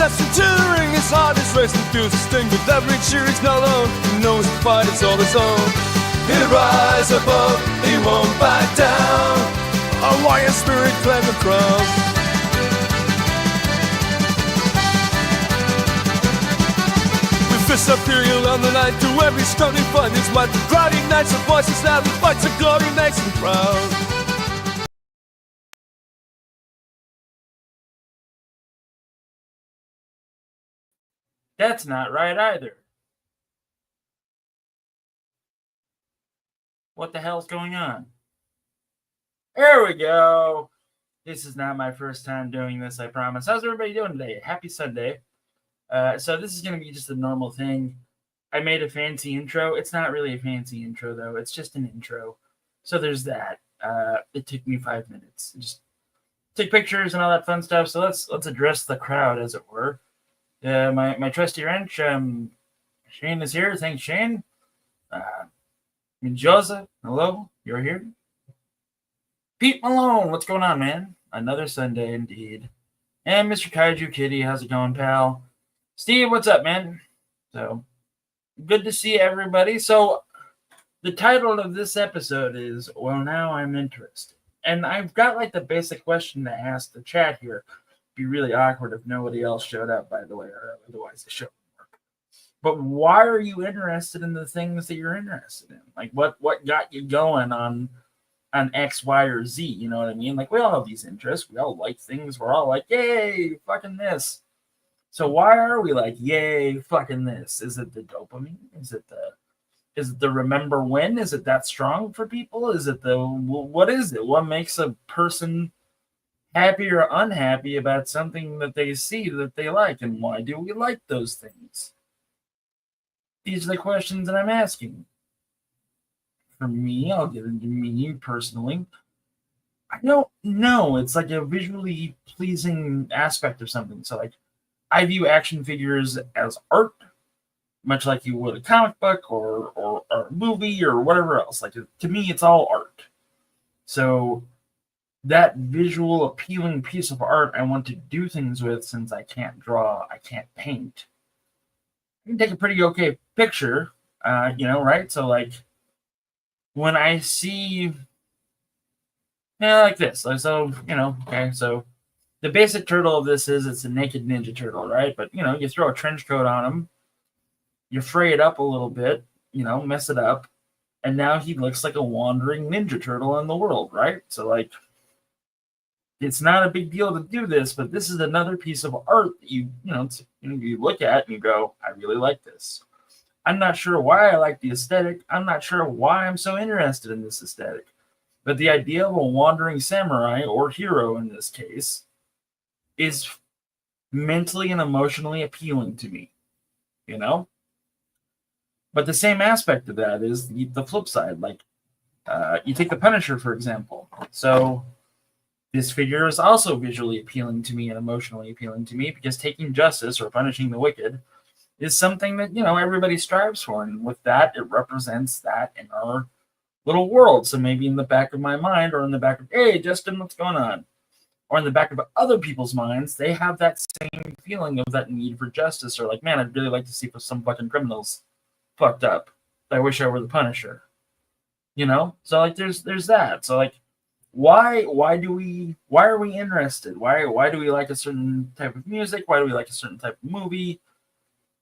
destined to the ring. His heart is racing through the sting. With every cheer he's not alone. He knows the fight is all his own. He'll rise above, he won't back down. A warrior spirit claim the crown. With fists up imperial on the night, through every stony fight is what the crowd ignites. The voices loud, the fights of glory, nice and proud. That's not right either. What the hell's going on? There we go. This is not my first time doing this, I promise. How's everybody doing today? Happy Sunday. So this is going to be just a normal thing. I made a fancy intro. It's not really a fancy intro, though. It's just an intro. So there's that. It took me 5 minutes. Just take pictures and all that fun stuff. So let's address the crowd, as it were. My trusty wrench, Shane is here. Thanks, Shane. Joseph, hello. You're here. Pete Malone, what's going on, man? Another Sunday, indeed. And Mr. Kaiju Kitty, how's it going, pal? Steve, what's up, man? So, good to see everybody. So, the title of this episode is, Well, Now I'm Interested. And I've got, like, the basic question to ask the chat here. It'd be really awkward if nobody else showed up, by the way, or otherwise the show wouldn't work. But why are you interested in the things that you're interested in? Like, what got you going on X, Y, or Z? You know what I mean? Like, we all have these interests. We all like things. We're all like, yay, fucking this. So why are we like, yay, fucking this? Is it the dopamine? Is it the remember when? Is it that strong for people? Is it what is it? What makes a person happy or unhappy about something that they see that they like? And why do we like those things? These are the questions that I'm asking. For me, I'll get into me personally. I don't know. It's like a visually pleasing aspect of something. So, like, I view action figures as art, much like you would a comic book or a movie or whatever else. Like, to me, it's all art. So, that visual appealing piece of art I want to do things with, since I can't draw, I can't paint. I can take a pretty okay picture, right? So, like, when I see, like this, so, okay, so the basic turtle of this is it's a naked Ninja Turtle, right? But, you throw a trench coat on him, you fray it up a little bit, mess it up, and now he looks like a wandering Ninja Turtle in the world, right? So, like, it's not a big deal to do this, but this is another piece of art that you look at and you go, I really like this. I'm not sure why I like the aesthetic. I'm not sure why I'm so interested in this aesthetic. But the idea of a wandering samurai, or hero in this case, is mentally and emotionally appealing to me, But the same aspect of that is the flip side. Like, you take the Punisher, for example. So this figure is also visually appealing to me and emotionally appealing to me because taking justice or punishing the wicked is something that, everybody strives for. And with that, it represents that in our little world. So maybe in the back of my mind, or in the back of, hey, Justin, what's going on? Or in the back of other people's minds, they have that same feeling of that need for justice. Or like, man, I'd really like to see some fucking criminals fucked up. I wish I were the Punisher. So like there's that. So like, why are we interested? Why do we like a certain type of music? Why do we like a certain type of movie?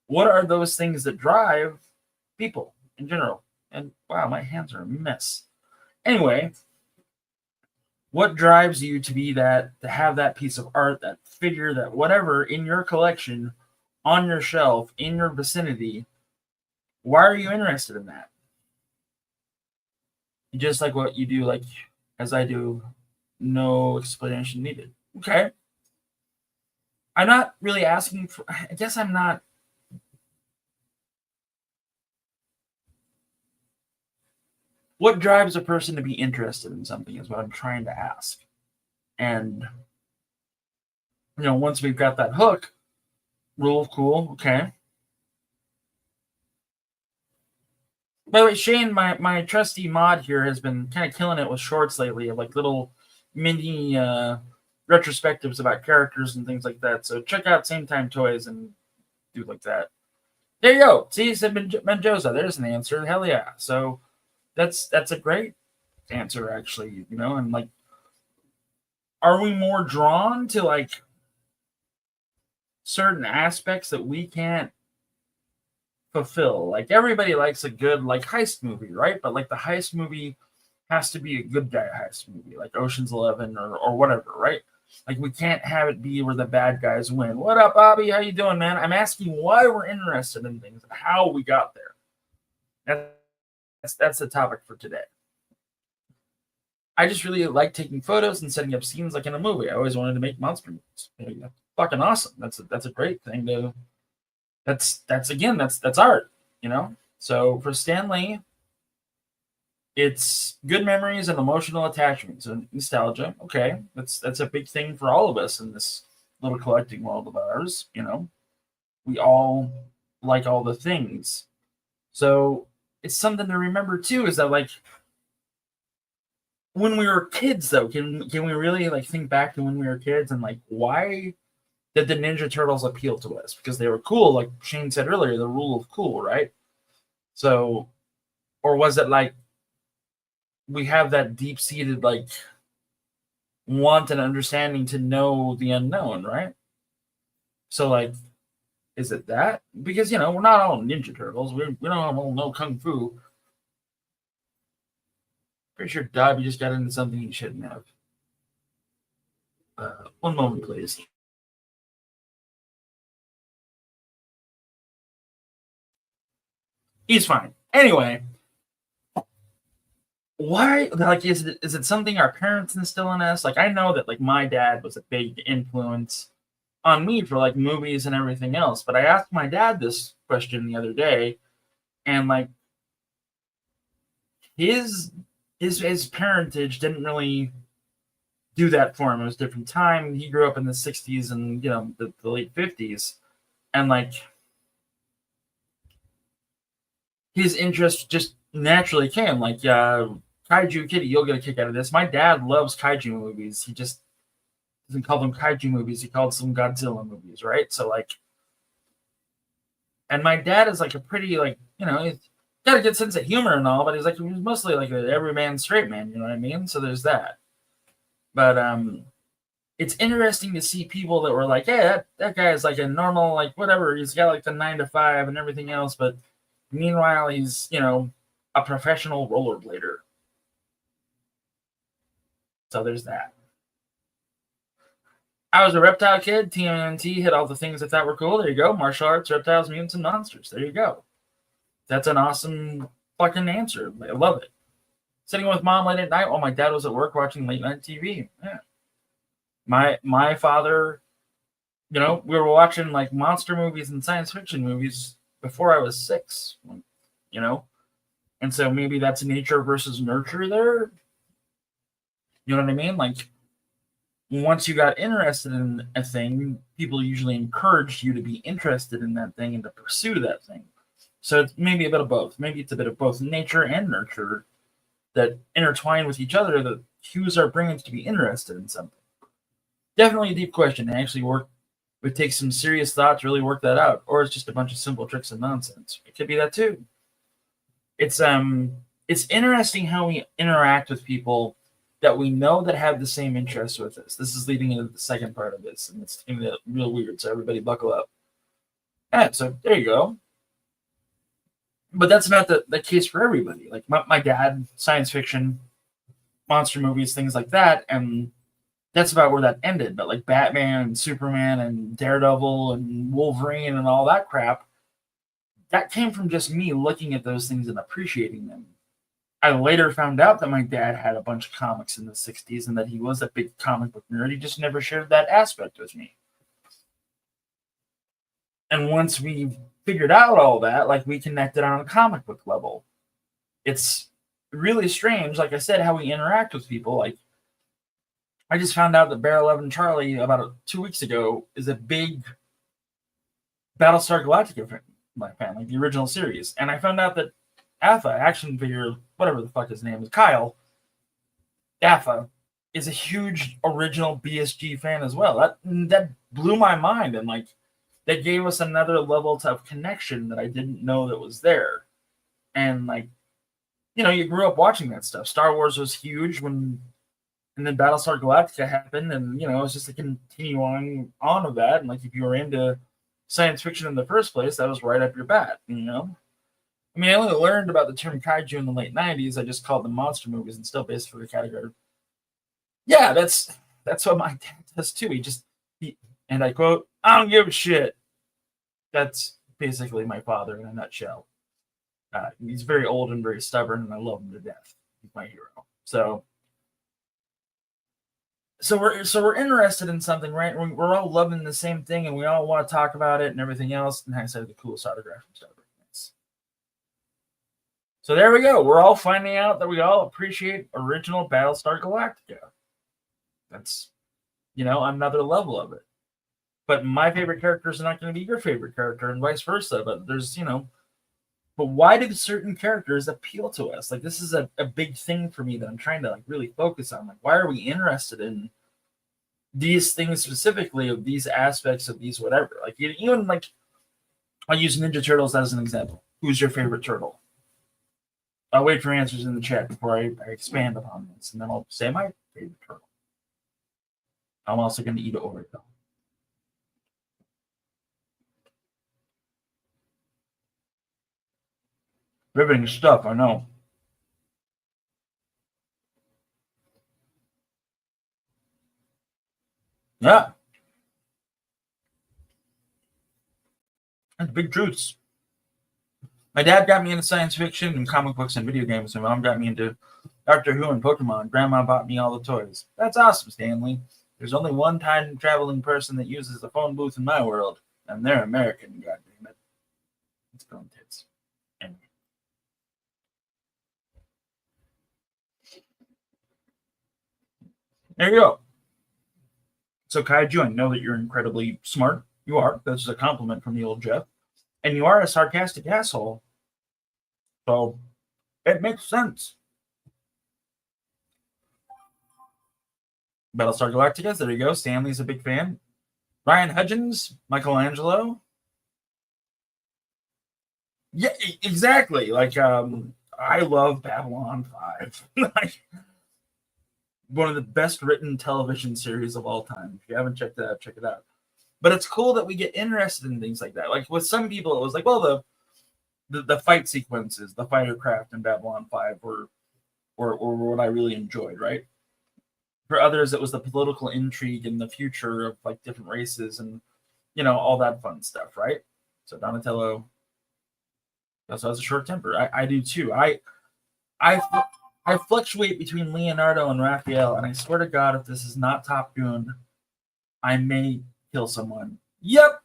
What are those things that drive people in general? And wow, my hands are a mess. Anyway, what drives you to have that piece of art, that figure, that whatever in your collection, on your shelf, in your vicinity? Why are you interested in that? Just like what you do, like as I do, no explanation needed. Okay. I'm not really asking for, I guess I'm not. What drives a person to be interested in something is what I'm trying to ask. And, once we've got that hook, rule, cool, okay. By the way, Shane, my trusty mod here has been kind of killing it with shorts lately, of like little mini retrospectives about characters and things like that. So check out Same Time Toys and do like that. There you go. See, you said Mendoza. There's an answer. Hell yeah. So that's a great answer, actually. You know, and like, are we more drawn to like certain aspects that we can't fulfill? Like everybody likes a good like heist movie, right? But like the heist movie has to be a good guy heist movie, like Ocean's 11 or whatever, right? Like we can't have it be where the bad guys win. What up, Bobby? How you doing, man? I'm asking why we're interested in things, how we got there. That's the topic for today. I just really like taking photos and setting up scenes like in a movie. I always wanted to make monster movies. Fucking awesome. That's a great thing to. That's art, you know. So for Stan Lee, it's good memories and emotional attachments and nostalgia. Okay, that's a big thing for all of us in this little collecting world of ours. You know, we all like all the things. So it's something to remember too. Is that like when we were kids, though? Can we really like think back to when we were kids and like why did the Ninja Turtles appeal to us? Because they were cool, like Shane said earlier, the rule of cool, right? So, or was it like we have that deep-seated like want and understanding to know the unknown, right? So like, is it that? Because you know we're not all Ninja Turtles. We don't all know kung fu. Pretty sure Dobby just got into something he shouldn't have. One moment, please. He's fine. Anyway, why? Like, is it something our parents instill in us? Like, I know that like my dad was a big influence on me for like movies and everything else. But I asked my dad this question the other day, and like his parentage didn't really do that for him. It was a different time. He grew up in the 60s and, you know, the late 50s. And, like, his interest just naturally came. Like, Kaiju Kitty, you'll get a kick out of this. My dad loves Kaiju movies. He just doesn't call them Kaiju movies. He calls them Godzilla movies, right? So, like, and my dad is, like, a pretty, like, you know, he's got a good sense of humor and all, but he's mostly like an everyman straight man, you know what I mean? So there's that. But it's interesting to see people that were like, hey, that guy is like a normal, like whatever, he's got like the 9 to 5 and everything else, but meanwhile he's, you know, a professional rollerblader. So there's that. I was a reptile kid. TMNT hit all the things I thought were cool. There you go. Martial arts, reptiles, mutants, and monsters. There you go. That's an awesome fucking answer. I love it. Sitting with mom late at night while my dad was at work watching late night TV. Yeah. My father, you know, we were watching like monster movies and science fiction movies before I was 6, you know? And so maybe that's nature versus nurture there. You know what I mean? Like, once you got interested in a thing, people usually encouraged you to be interested in that thing and to pursue that thing. So it's maybe a bit of both. Maybe it's a bit of both nature and nurture that intertwine with each other that cues our brains to be interested in something. Definitely a deep question. It actually would take some serious thought to really work that out. Or it's just a bunch of simple tricks and nonsense. It could be that too. It's interesting how we interact with people that we know that have the same interests with us. This is leading into the second part of this, and it's going to get real weird, so everybody buckle up. Yeah, so there you go. But that's not the case for everybody. Like my dad, science fiction, monster movies, things like that, and that's about where that ended. But like Batman and Superman and Daredevil and Wolverine and all that crap, that came from just me looking at those things and appreciating them. I later found out that my dad had a bunch of comics in the 60s and that he was a big comic book nerd. He just never shared that aspect with me. And once we figured out all that, like we connected on a comic book level. It's really strange, like I said, how we interact with people. Like, I just found out that Bear 11 Charlie about 2 weeks ago is a big Battlestar Galactica fan, my family, the original series. And I found out that Alpha, action figure, whatever the fuck his name is, Kyle, Alpha, is a huge original BSG fan as well. That blew my mind, and like that gave us another level of connection that I didn't know that was there. And like, you know, you grew up watching that stuff. Star Wars was huge when, and then Battlestar Galactica happened, and you know, it was just a continuing on of that. And like, if you were into science fiction in the first place, that was right up your bat, you know. I mean, I only learned about the term kaiju in the late 90s. I just called them monster movies and still basically category. Yeah, that's what my dad does too. And I quote, I don't give a shit. That's basically my father in a nutshell. He's very old and very stubborn, and I love him to death. He's my hero. So we're interested in something, right? We're all loving the same thing, and we all want to talk about it and everything else. And I said the coolest autograph from Starbird. So there we go. We're all finding out that we all appreciate original Battlestar Galactica. That's, you know, another level of it. But my favorite characters are not going to be your favorite character, and vice versa. But there's, you know, but why do certain characters appeal to us? Like, this is a big thing for me that I'm trying to like really focus on. Like, why are we interested in these things specifically, of these aspects of these whatever? Like, even like, I'll use Ninja Turtles as an example. Who's your favorite turtle? I'll wait for answers in the chat before I expand upon this, and then I'll say my favorite turtle. I'm also going to eat an Oreo. Riveting stuff, I know. Yeah. That's big truths. My dad got me into science fiction and comic books and video games, and my mom got me into Doctor Who and Pokemon. Grandma bought me all the toys. That's awesome, Stanley. There's only one time traveling person that uses a phone booth in my world, and they're American, goddammit. It's going tits. Anyway. There you go. So, Kaiju, I know that you're incredibly smart. You are. That's a compliment from the old Jeff. And you are a sarcastic asshole. So it makes sense. Battlestar Galactica, there you go. Stanley's a big fan. Ryan Hudgens, Michelangelo. Yeah, exactly. Like, I love Babylon 5. One of the best written television series of all time. If you haven't checked it out, check it out. But it's cool that we get interested in things like that. Like with some people, it was like, well, the fight sequences, the fightercraft in Babylon 5 were what I really enjoyed, right? For others, it was the political intrigue and the future of like different races and, you know, all that fun stuff, right? So Donatello also has a short temper. I do too. I fluctuate between Leonardo and Raphael, and I swear to God, if this is not Top Gun, I may kill someone. Yep.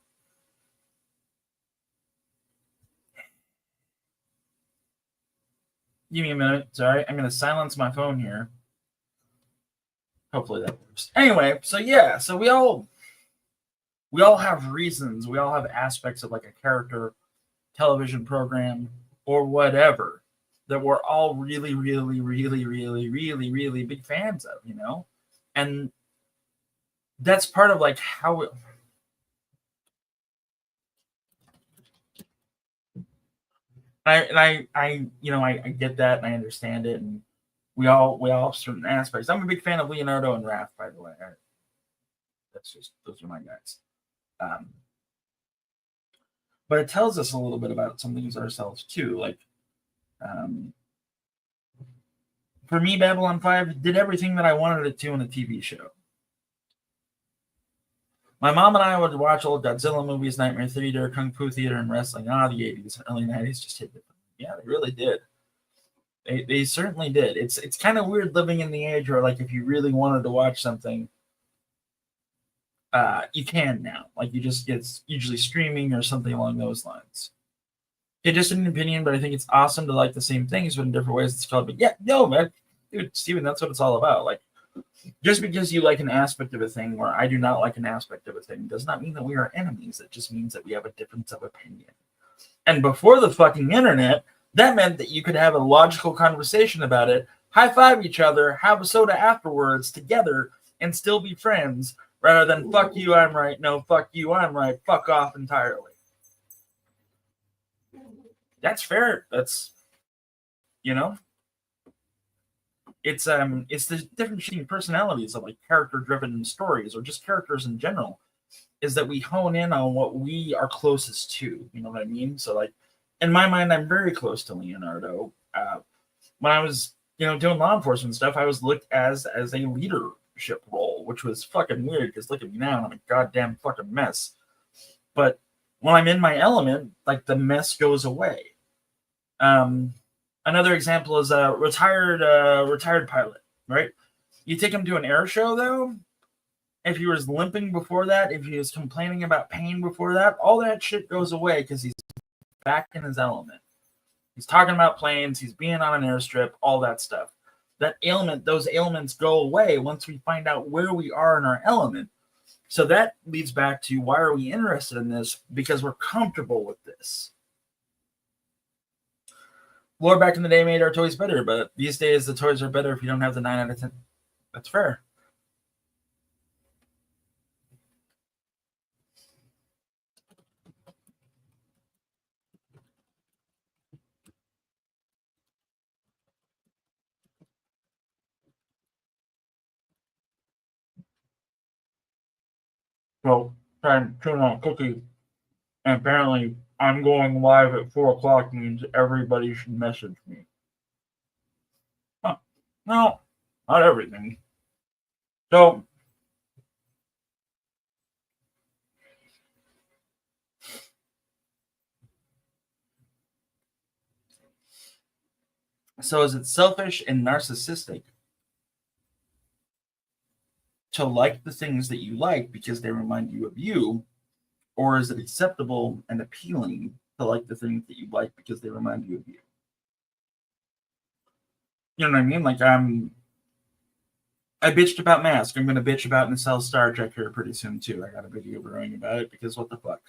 Give me a minute. Sorry, I'm going to silence my phone here. Hopefully that works. Anyway, so yeah, so we all have reasons. We all have aspects of like a character, television program, or whatever that we're all really, really, really, really, really, really big fans of, you know? And that's part of like how it, I you know, I get that and I understand it, and we all have certain aspects. I'm a big fan of Leonardo and Raph, by the way. That's just, those are my guys. But it tells us a little bit about some things ourselves too. Like, for me, Babylon 5 did everything that I wanted it to in a TV show. My mom and I would watch old Godzilla movies, Nightmare Theater, Kung Fu Theater, and wrestling. The 80s and early 90s just hit different. Yeah, they really did. They certainly did. It's kind of weird living in the age where, like, if you really wanted to watch something, you can now. Like, it's usually streaming or something along those lines. Okay, just an opinion, but I think it's awesome to like the same things, but in different ways. It's called, but yeah, no, man, dude, Steven, that's what it's all about. Like, just because you like an aspect of a thing where I do not like an aspect of a thing does not mean that we are enemies. It just means that we have a difference of opinion. And before the fucking internet, that meant that you could have a logical conversation about it, high five each other, have a soda afterwards together, and still be friends, rather than fuck you, I'm right, no, fuck you, I'm right, fuck off entirely. That's fair. That's, you know, it's the difference between personalities of like character driven stories or just characters in general, is that we hone in on what we are closest to. You know what I mean? So like in my mind, I'm very close to Leonardo. When I was doing law enforcement stuff, I was looked as a leadership role, which was fucking weird because look at me now, I'm a goddamn fucking mess. But when I'm in my element, like the mess goes away. Another example is a retired pilot, right? You take him to an air show though. If he was limping before that, if he was complaining about pain before that, all that shit goes away because he's back in his element. He's talking about planes, he's being on an airstrip, all that stuff. Those ailments go away once we find out where we are in our element. So that leads back to why are we interested in this? Because we're comfortable with this. Lore back in the day made our toys better, but these days the toys are better if you don't have the 9 out of 10. That's fair. So, trying to tune on a cookie, and apparently I'm going live at 4 o'clock means everybody should message me. Huh. No, not everything. So, is it selfish and narcissistic to like the things that you like because they remind you of you? Or is it acceptable and appealing to like the things that you like because they remind you of you? You know what I mean? Like I bitched about Mask. I'm going to bitch about Nacelle Star Trek here pretty soon too. I got a video brewing about it because what the fuck?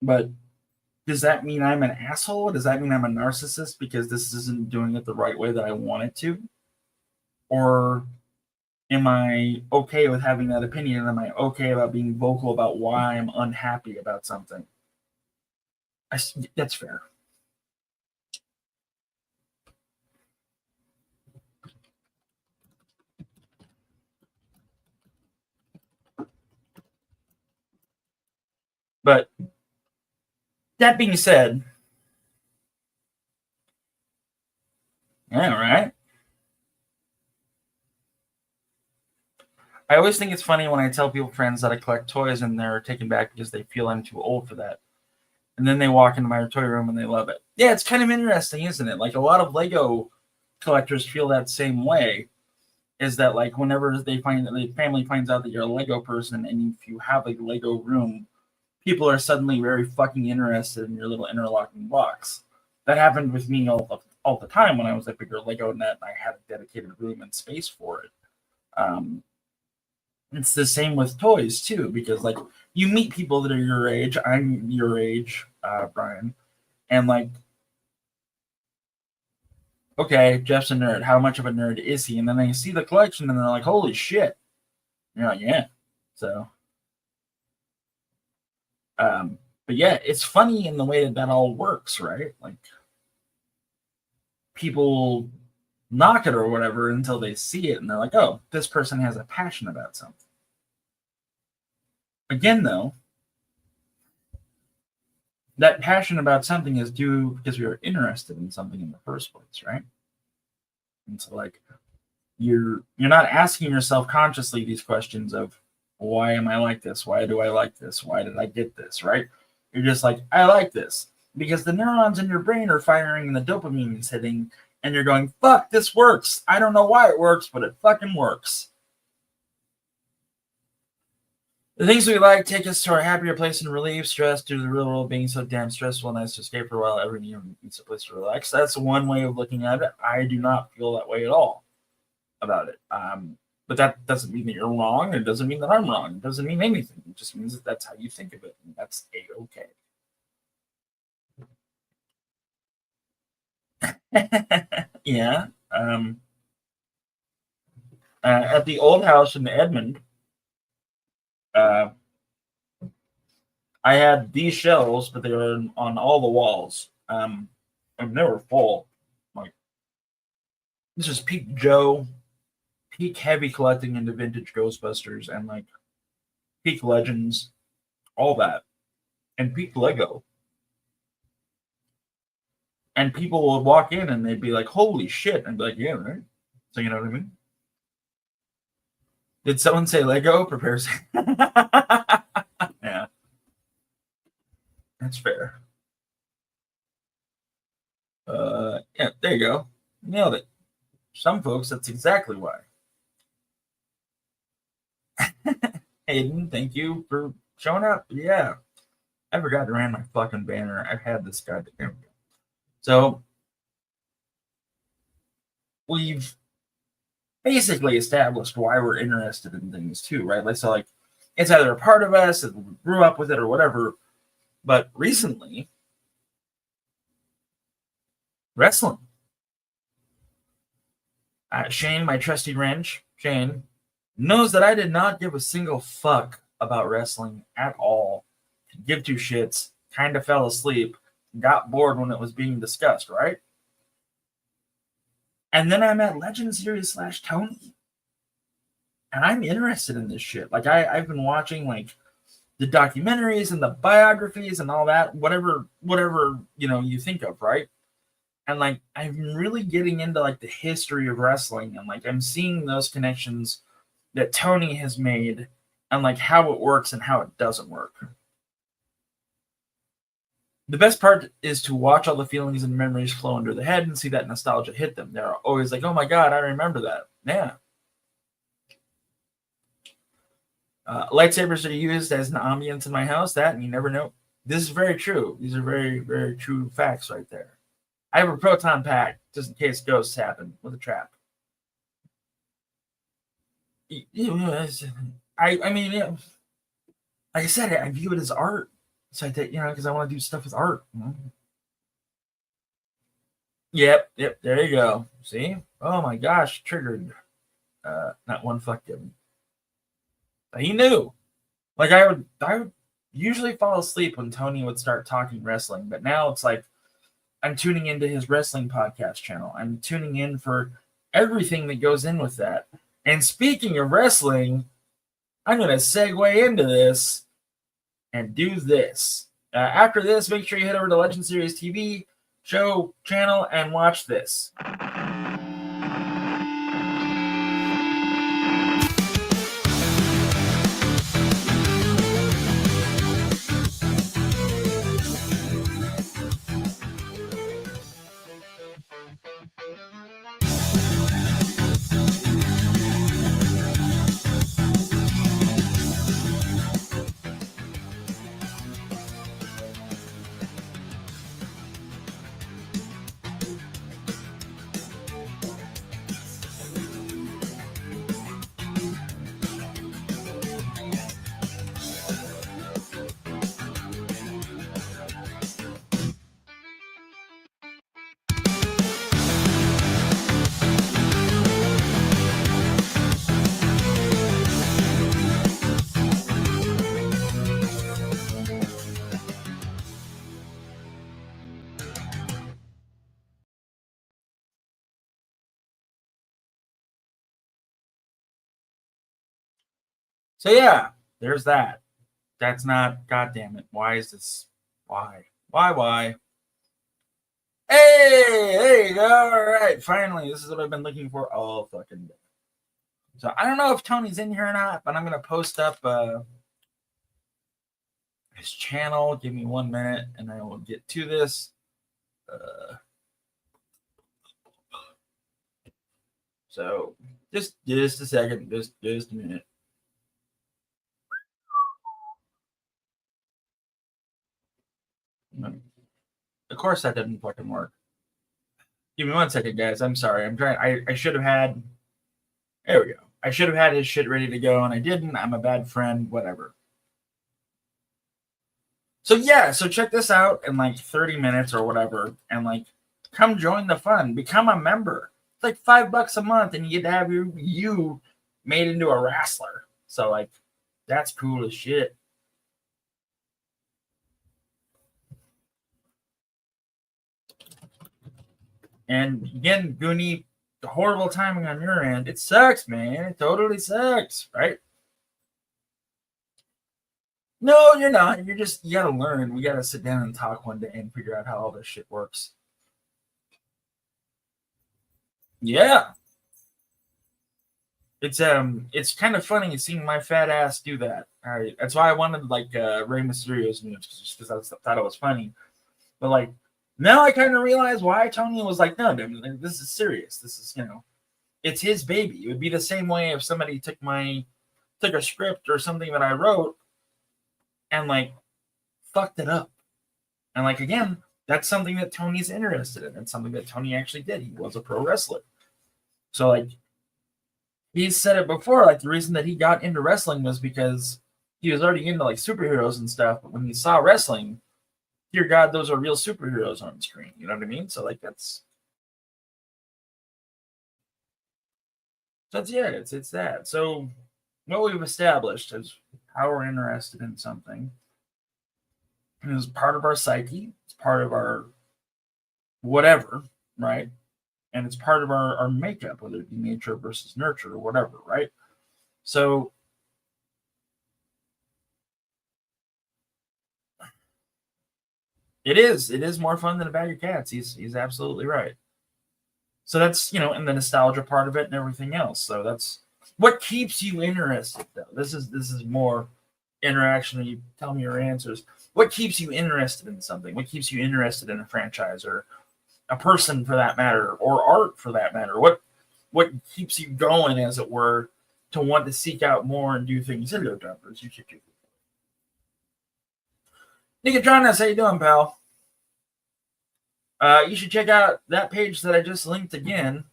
But does that mean I'm an asshole? Does that mean I'm a narcissist because this isn't doing it the right way that I want it to? Or am I okay with having that opinion? Am I okay about being vocal about why I'm unhappy about something? That's fair. But that being said, all right. I always think it's funny when I tell people friends that I collect toys and they're taken back because they feel I'm too old for that. And then they walk into my toy room and they love it. Yeah, it's kind of interesting, isn't it? Like a lot of Lego collectors feel that same way. Is that like whenever they find that the family finds out that you're a Lego person and if you have a Lego room, people are suddenly very fucking interested in your little interlocking box. That happened with me all the time when I was a bigger Lego nut and I had a dedicated room and space for it. It's the same with toys too, because like you meet people that are your age. I'm your age, Brian, and like, okay, Jeff's a nerd. How much of a nerd is he? And then they see the collection and they're like, holy shit. And you're like, yeah. So, but yeah, it's funny in the way that all works, right? Like, people knock it or whatever until they see it and they're like, oh, this person has a passion about something. Again, though, that passion about something is due because we are interested in something in the first place, right? And so like you're not asking yourself consciously these questions of why am I like this? Why do I like this? Why did I get this? Right? You're just like, I like this because the neurons in your brain are firing and the dopamine is hitting and you're going, fuck, this works. I don't know why it works, but it fucking works. The things we like take us to our happier place and relieve stress due to the real world being so damn stressful and nice to escape for a while. Every year needs a place to relax. That's one way of looking at it. I do not feel that way at all about it. But that doesn't mean that you're wrong. It doesn't mean that I'm wrong. It doesn't mean anything. It just means that that's how you think of it. And that's A-okay. Yeah. At the old house in Edmond, uh, I had these shelves, but they were on all the walls. And they were full. Like, this is peak Joe, peak heavy collecting into vintage Ghostbusters, and like peak Legends, all that, and peak Lego. And people would walk in and they'd be like, "Holy shit!" And I'd be like, "Yeah, right." So you know what I mean? Did someone say Lego? Prepare. Yeah, that's fair. Yeah, there you go. Nailed it. Some folks, that's exactly why. Hayden, thank you for showing up. Yeah, I forgot to ran my fucking banner. I've had this guy. So we've basically established why we're interested in things too, right? Like, so like it's either a part of us that we grew up with it or whatever. But recently, wrestling. Shane, my trusty wrench, Shane, knows that I did not give a single fuck about wrestling at all. Give two shits, kind of fell asleep, got bored when it was being discussed, right? And then I met Legend Series / Tony. And I'm interested in this shit. Like I've been watching like the documentaries and the biographies and all that, whatever you think of, right? And like I'm really getting into like the history of wrestling, and like I'm seeing those connections that Tony has made, and like how it works and how it doesn't work. The best part is to watch all the feelings and memories flow under the head and see that nostalgia hit them. They're always like, "Oh my god, I remember that." Yeah. Lightsabers are used as an ambience in my house. That, and you never know. This is very true. These are very, very true facts right there. I have a proton pack just in case ghosts happen with a trap. I mean, yeah, like I said, I view it as art. So because I want to do stuff with art. Yep, there you go. See? Oh my gosh, triggered. Not one fuck given. He knew. Like I would usually fall asleep when Tony would start talking wrestling, but now it's like I'm tuning into his wrestling podcast channel. I'm tuning in for everything that goes in with that. And speaking of wrestling, I'm going to segue into this and do this. After this, make sure you head over to Legend Series TV show channel and watch this. So yeah, there's that. That's not, god damn it. Why is this? Why? Hey, there you go. All right, finally, this is what I've been looking for all fucking day. So I don't know if Tony's in here or not, but I'm gonna post up his channel. Give me 1 minute, and I will get to this. So just a second, just a minute. Of course that didn't fucking work. Give me 1 second, guys. I'm sorry. I'm trying. I should have had. There we go. I should have had his shit ready to go, and I didn't. I'm a bad friend. Whatever. So yeah. So check this out in like 30 minutes or whatever, and like come join the fun. Become a member. It's like $5 a month, and you get to have you made into a wrestler. So like, that's cool as shit. And again, Goonie, the horrible timing on your end. It sucks, man. It totally sucks, right? No, you're not. You gotta learn. We gotta sit down and talk one day and figure out how all this shit works. Yeah. It's kind of funny seeing my fat ass do that. All right, that's why I wanted like Rey Mysterio's news, just because I thought it was funny. But like now, I kind of realize why Tony was like, "No, dude, this is serious. This is it's his baby." It would be the same way if somebody took a script or something that I wrote and like fucked it up. And like again, that's something that Tony's interested in. It's something that Tony actually did. He was a pro wrestler, so like. He's said it before, like the reason that he got into wrestling was because he was already into like superheroes and stuff. But when he saw wrestling, dear God, those are real superheroes on the screen. You know what I mean? So like that's it's that. So what we've established is how we're interested in something. And it's part of our psyche. It's part of our whatever, right? And it's part of our makeup, whether it be nature versus nurture or whatever, right? So it is more fun than a bag of cats. He's absolutely right. So that's and the nostalgia part of it and everything else. So that's what keeps you interested, though. This is more interaction. You tell me your answers. What keeps you interested in something? What keeps you interested in a franchise or a person for that matter, or art for that matter? What keeps you going, as it were, to want to seek out more and do things? Hello, Dumpers. You should do. Nicotronis, how you doing, pal? You should check out that page that I just linked again.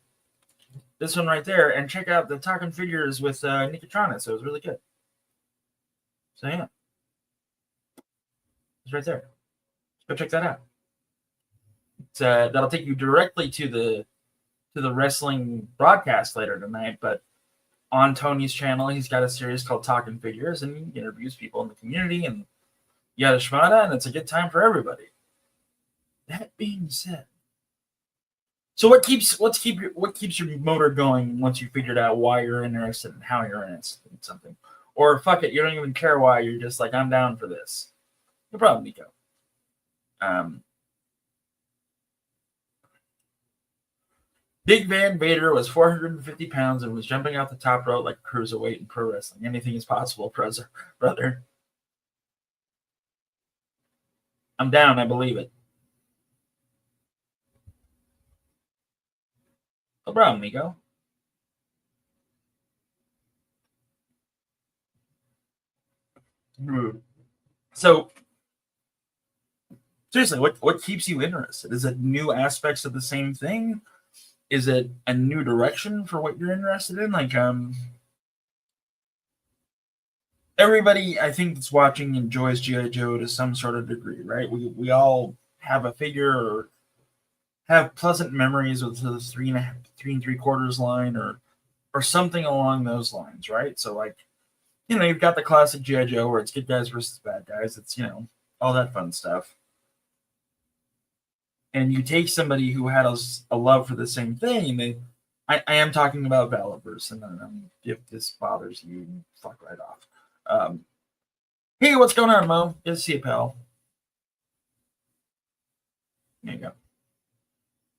This one right there, and check out the Talking Figures with Nicotronis. It was really good. So yeah, it's right there. Go check that out. That'll take you directly to the wrestling broadcast later tonight. But on Tony's channel, he's got a series called Talking Figures, and he interviews people in the community and yada shmada, and it's a good time for everybody. That being said, so what keeps your motor going once you figured out why you're interested and how you're interested in something? Or fuck it, you don't even care why. You're just like, I'm down for this. No problem, Nico. Big Van Vader was 450 pounds and was jumping off the top rope like a cruiserweight in pro wrestling. Anything is possible, brother. I'm down. I believe it. No problem, Nico. So, seriously, what keeps you interested? Is it new aspects of the same thing? Is it a new direction for what you're interested in? Like, everybody I think that's watching enjoys G.I. Joe to some sort of degree, right? We all have a figure or have pleasant memories with the 3 3/4 line or something along those lines, right? So like, you've got the classic G.I. Joe where it's good guys versus bad guys. It's all that fun stuff. And you take somebody who has a love for the same thing, I am talking about Valaverse, and if this bothers you, fuck right off. Hey, what's going on, Mo? Good to see you, pal. There you go.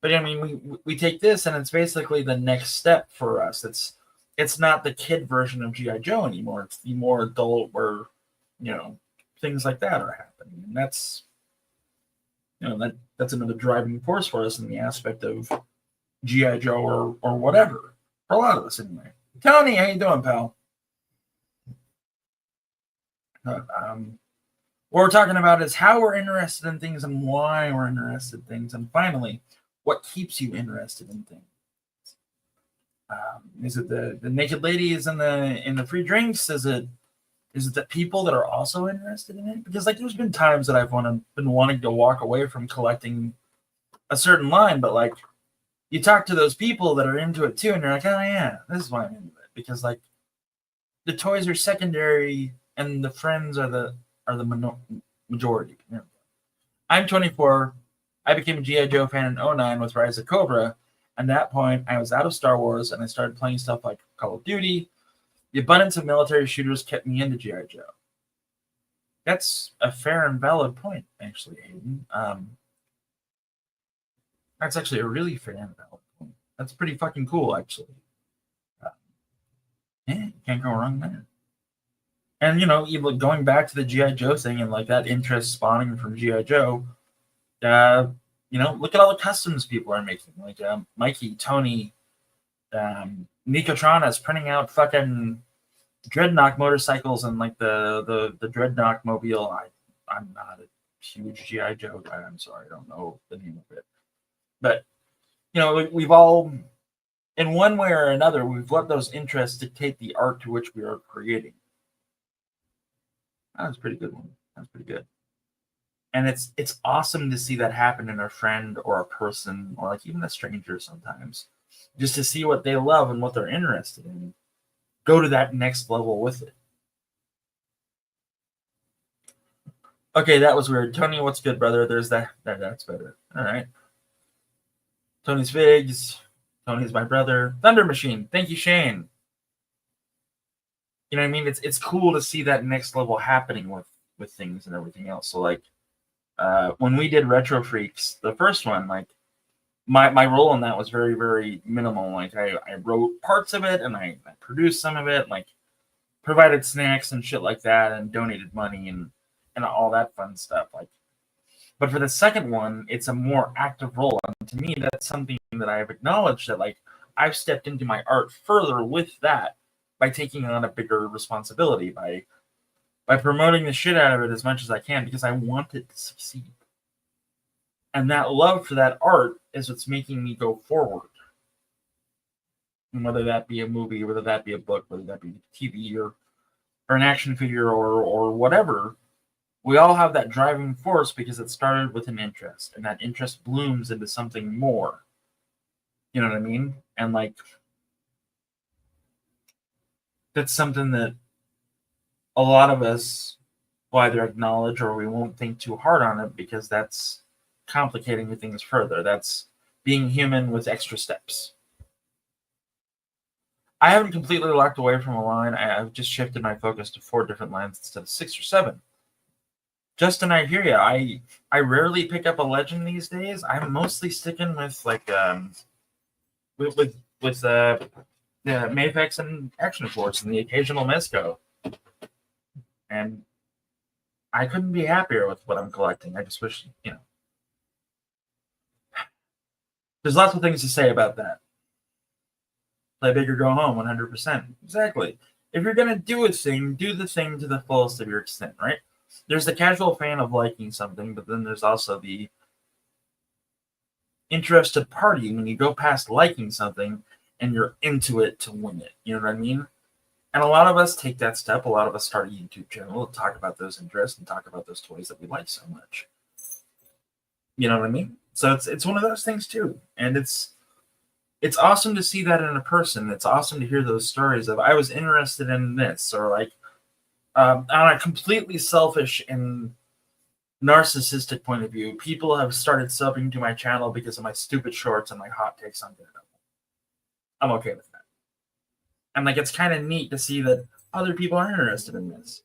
But I mean, we take this, and it's basically the next step for us. It's not the kid version of G.I. Joe anymore. It's the more adult where, things like that are happening. And that's, that's another driving force for us in the aspect of G.I. Joe or whatever. For a lot of us, anyway. Tony, how you doing, pal? What we're talking about is how we're interested in things and why we're interested in things. And finally, what keeps you interested in things? Is it the naked ladies in the free drinks? Is it the people that are also interested in it? Because like there's been times that I've been wanting to walk away from collecting a certain line, but like you talk to those people that are into it too, and you're like, oh yeah, this is why I'm into it, because like the toys are secondary and the friends are the majority. You know? I'm 24. I became a G.I. Joe fan in 09 with Rise of Cobra. At that point, I was out of Star Wars and I started playing stuff like Call of Duty. The abundance of military shooters kept me into G.I. Joe. That's a fair and valid point, actually, Hayden. That's actually a really fair and valid point. That's pretty fucking cool, actually. Yeah, can't go wrong there. And, you know, even going back to the G.I. Joe thing and like that interest spawning from G.I. Joe, you know, look at all the customs people are making. Like Mikey, Tony, Nicotrana is printing out fucking Dreadnought motorcycles and like the Dreadnought mobile. I'm not a huge G.I. Joe guy. I'm sorry, I don't know the name of it. But, you know, we've all, in one way or another, we've let those interests dictate the art to which we are creating. That was a pretty good one. That's pretty good. And it's awesome to see that happen in a friend or a person or like even a stranger sometimes. Just to see what they love and what they're interested in. Go to that next level with it. Okay, that was weird. Tony, what's good, brother? There's that. That's better. All right. Tony's Figs. Tony's my brother. Thunder Machine. Thank you, Shane. You know what I mean? It's cool to see that next level happening with things and everything else. So like when we did Retro Freaks, the first one, like my role in that was very, very minimal. Like I wrote parts of it and I produced some of it, like provided snacks and shit like that and donated money and all that fun stuff. Like, but for the second one, it's a more active role. And to me, that's something that I have acknowledged that like I've stepped into my art further with that by taking on a bigger responsibility, by promoting the shit out of it as much as I can because I want it to succeed. And that love for that art is what's making me go forward. And whether that be a movie, whether that be a book, whether that be TV or an action figure or whatever, we all have that driving force because it started with an interest, and that interest blooms into something more. You know what I mean? And like, that's something that a lot of us will either acknowledge or we won't think too hard on it because that's complicating things further. That's being human with extra steps. I haven't completely locked away from a line. I've just shifted my focus to 4 different lines instead of 6 or 7. Justin, I hear you. I rarely pick up a legend these days. I'm mostly sticking with like with the Mafex and Action Force and the occasional Mezco. And I couldn't be happier with what I'm collecting. I just wish, you know. There's lots of things to say about that. Play big or go home, 100%. Exactly. If you're going to do a thing, do the thing to the fullest of your extent, right? There's the casual fan of liking something, but then there's also the interested party when you go past liking something and you're into it to win it. You know what I mean? And a lot of us take that step. A lot of us start a YouTube channel to talk about those interests and talk about those toys that we like so much. You know what I mean? So it's one of those things too. And it's awesome to see that in a person. It's awesome to hear those stories of I was interested in this, or like on a completely selfish and narcissistic point of view, people have started subbing to my channel because of my stupid shorts and my hot takes on Daredevil. I'm okay with that. And like it's kind of neat to see that other people are interested in this.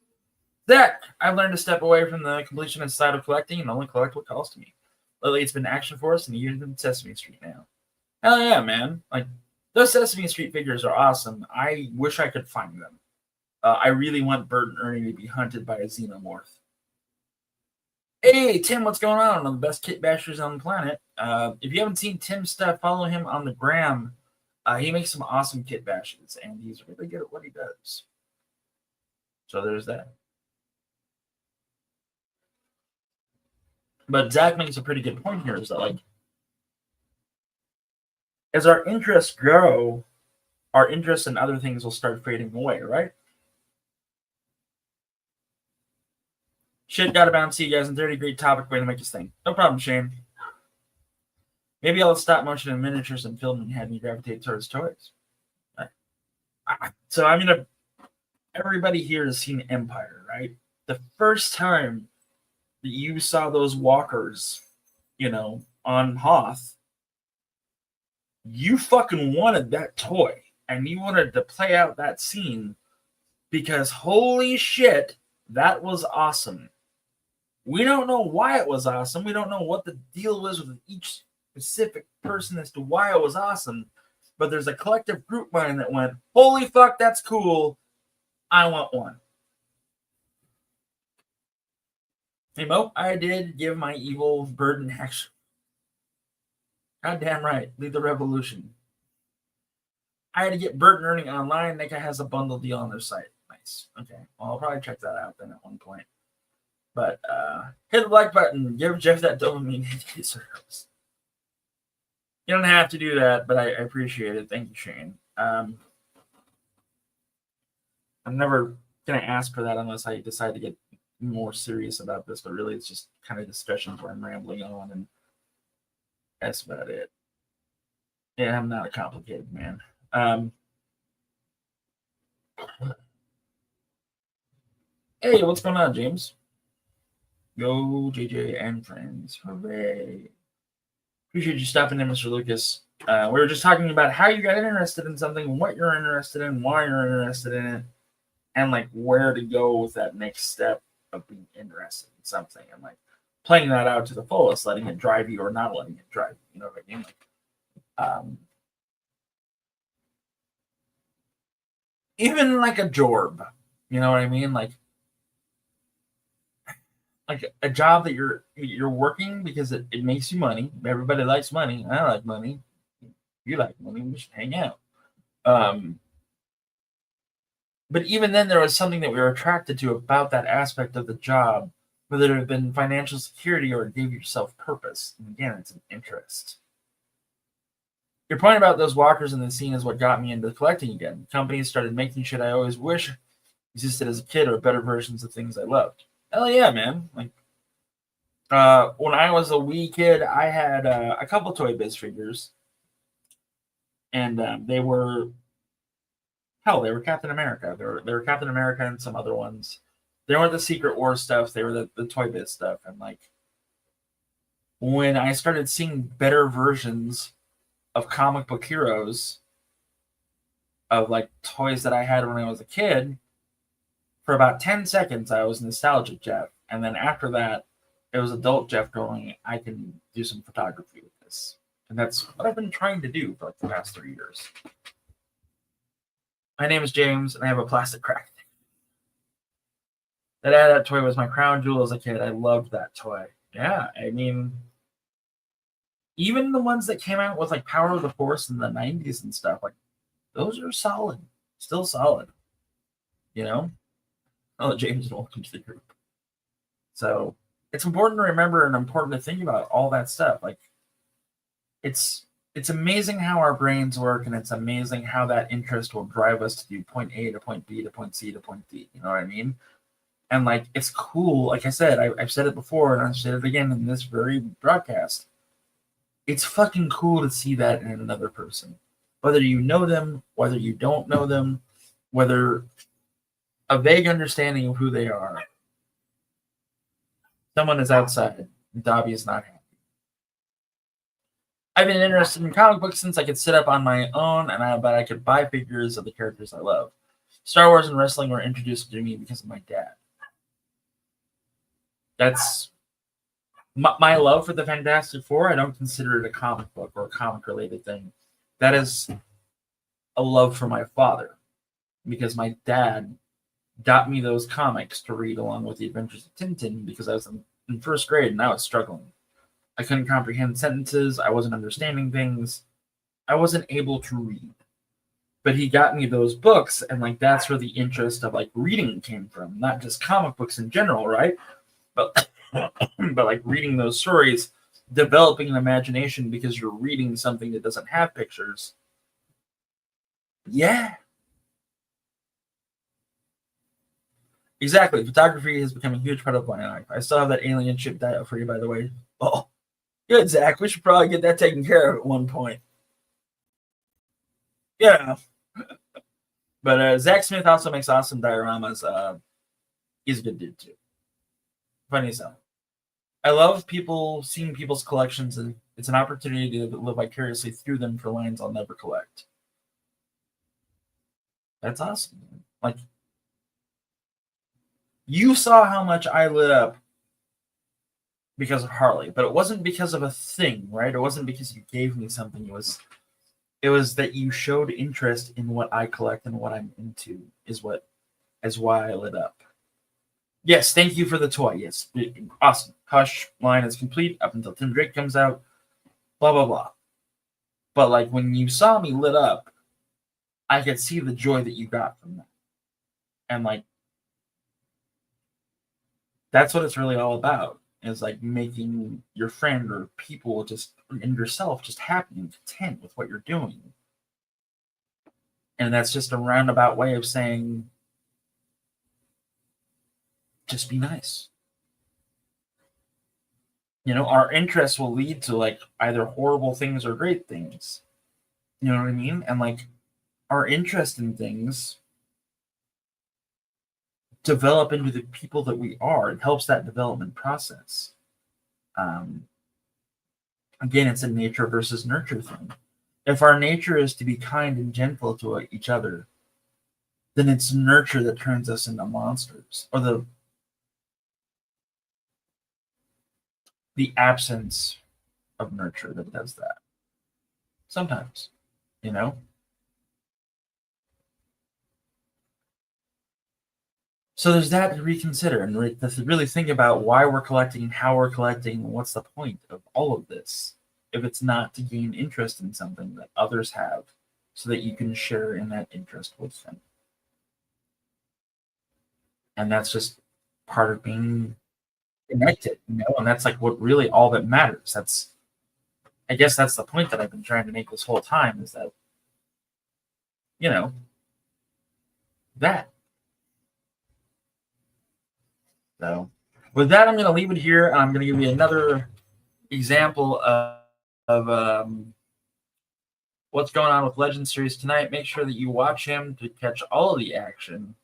That I've learned to step away from the completionist side of collecting and only collect what calls to me. Lately, it's been Action Force and even Sesame Street now. Hell yeah, man! Like those Sesame Street figures are awesome. I wish I could find them. I really want Bert and Ernie to be hunted by a xenomorph. Hey, Tim, what's going on? One of the best kit bashers on the planet. If you haven't seen Tim's stuff, follow him on the gram. He makes some awesome kit bashes, and he's really good at what he does. So there's that. But Zach makes a pretty good point here, is that like as our interests grow, our interests in other things will start fading away, right? Shit, gotta bounce. See you guys in 30. Great topic. Way to make this thing. No problem, Shane. Maybe all the stop motion and miniatures and filming had me gravitate towards toys. So I mean, everybody here has seen Empire, right? The first time that you saw those walkers, on Hoth, you fucking wanted that toy and you wanted to play out that scene because holy shit, that was awesome. We don't know why it was awesome. We don't know what the deal was with each specific person as to why it was awesome. But there's a collective group mind that went, holy fuck, that's cool. I want one. Hey, Mo, I did give my evil burden action. Goddamn right. Lead the revolution. I had to get Burden Earning online. That guy has a bundle deal on their site. Nice. Okay. Well, I'll probably check that out then at one point. But hit the like button. Give Jeff that dopamine hit circles. You don't have to do that, but I appreciate it. Thank you, Shane. I'm never going to ask for that unless I decide to get more serious about this, but really it's just kind of discussions where I'm rambling on, and that's about it. Yeah, I'm not a complicated man. Hey, what's going on, James? Go, JJ and friends. Hooray. Appreciate you stopping in, Mr. Lucas. We were just talking about how you got interested in something, what you're interested in, why you're interested in it, and like where to go with that next step of being interested in something, and like playing that out to the fullest, letting it drive you or not letting it drive you. You know what I mean? Like, even like a job, you know what I mean? Like a job that you're working because it makes you money. Everybody likes money. I like money. You like money. We should hang out. But even then, there was something that we were attracted to about that aspect of the job, whether it had been financial security or it gave yourself purpose. And again, it's an interest. Your point about those walkers in the scene is what got me into collecting again. Companies started making shit I always wish existed as a kid, or better versions of things I loved. Hell yeah, man. Like, when I was a wee kid, I had a couple Toy Biz figures. And they were Captain America. They were Captain America and some other ones. They weren't the Secret War stuff. They were the Toy Biz stuff. And like, when I started seeing better versions of comic book heroes, of like toys that I had when I was a kid, for about 10 seconds, I was nostalgic Jeff. And then after that, it was adult Jeff going, I can do some photography with this. And that's what I've been trying to do for like the past 3 years. My name is James, and I have a plastic crack. That toy was my crown jewel as a kid. I loved that toy. Yeah, I mean, even the ones that came out with like Power of the Force in the 90s and stuff, like those are solid. Still solid. You know? Oh, James, welcome to the group. So it's important to remember and important to think about all that stuff. Like, it's amazing how our brains work, and it's amazing how that interest will drive us to do point A to point B to point C to point D. You know what I mean? And like, it's cool. Like I said, I've said it before, and I've said it again in this very broadcast. It's fucking cool to see that in another person. Whether you know them, whether you don't know them, whether a vague understanding of who they are. Someone is outside. Dobby is not happy. I've been interested in comic books since I could sit up on my own, but I could buy figures of the characters I love. Star Wars and wrestling were introduced to me because of my dad. That's my love for the Fantastic Four. I don't consider it a comic book or a comic-related thing. That is a love for my father, because my dad got me those comics to read along with the Adventures of Tintin because I was in first grade and I was struggling. I couldn't comprehend sentences. I wasn't understanding things. I wasn't able to read. But he got me those books, and like that's where the interest of like reading came from. Not just comic books in general, right? But but like reading those stories, developing an imagination because you're reading something that doesn't have pictures. Yeah. Exactly. Photography has become a huge part of my life. I still have that alien ship diet for you, by the way. Oh. Good, Zach. We should probably get that taken care of at one point. Yeah. But Zach Smith also makes awesome dioramas. He's a good dude too. Funny as hell. I love seeing people's collections, and it's an opportunity to live vicariously through them for lines I'll never collect. That's awesome. Like, you saw how much I lit up because of Harley, but it wasn't because of a thing, right? It wasn't because you gave me something. It was that you showed interest in what I collect and what I'm into is why I lit up. Yes, thank you for the toy. Yes, awesome. Hush line is complete up until Tim Drake comes out. Blah blah blah. But like when you saw me lit up, I could see the joy that you got from that, and like that's what it's really all about. Is like making your friend or people just and yourself just happy and content with what you're doing. And that's just a roundabout way of saying, just be nice. You know, our interests will lead to like either horrible things or great things. You know what I mean? And like our interest in things develop into the people that we are. It helps that development process. Again, it's a nature versus nurture thing. If our nature is to be kind and gentle to each other, then it's nurture that turns us into monsters, or the absence of nurture that does that. Sometimes, you know? So there's that to reconsider and to really think about why we're collecting, how we're collecting, and what's the point of all of this if it's not to gain interest in something that others have so that you can share in that interest with them. And that's just part of being connected, you know, and that's like what really all that matters. I guess that's the point that I've been trying to make this whole time is that, you know, that. So with that, I'm going to leave it here. And I'm going to give you another example of what's going on with Legends Series tonight. Make sure that you watch him to catch all of the action.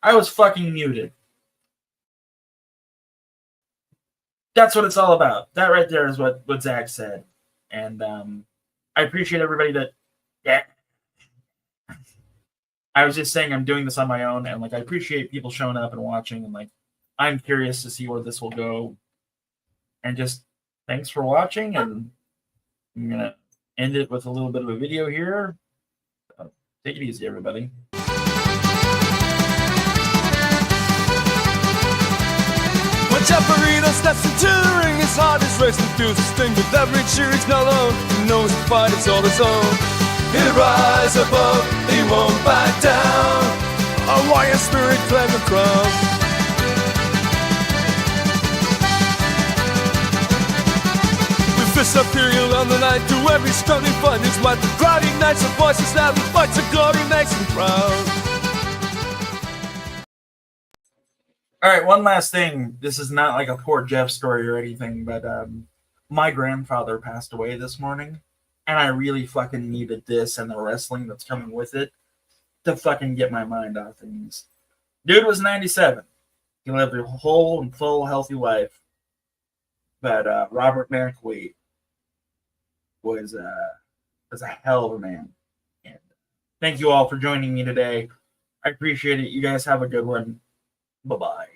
I was fucking muted. That's what it's all about. That right there is what Zach said. And I appreciate everybody that, yeah. I was just saying I'm doing this on my own, and like I appreciate people showing up and watching, and like I'm curious to see where this will go. And just thanks for watching, and I'm gonna end it with a little bit of a video here. Take it easy, everybody. When Chaparrito steps into the ring, his heart is racing, feels his sting. With every cheer he's not alone, he knows the fight is all his own. He'll rise above, he won't back down. A warrior spirit claim the crown. With fists up here on the night, through every struggling fight is what the crowd ignites. The voices loud, the fights of glory, nice and proud. All right, one last thing. This is not like a poor Jeff story or anything, but my grandfather passed away this morning, and I really fucking needed this and the wrestling that's coming with it to fucking get my mind off things. Dude was 97. He lived a whole and full, healthy life. But Robert Merrick-Wade was a hell of a man. And thank you all for joining me today. I appreciate it. You guys have a good one. Bye-bye.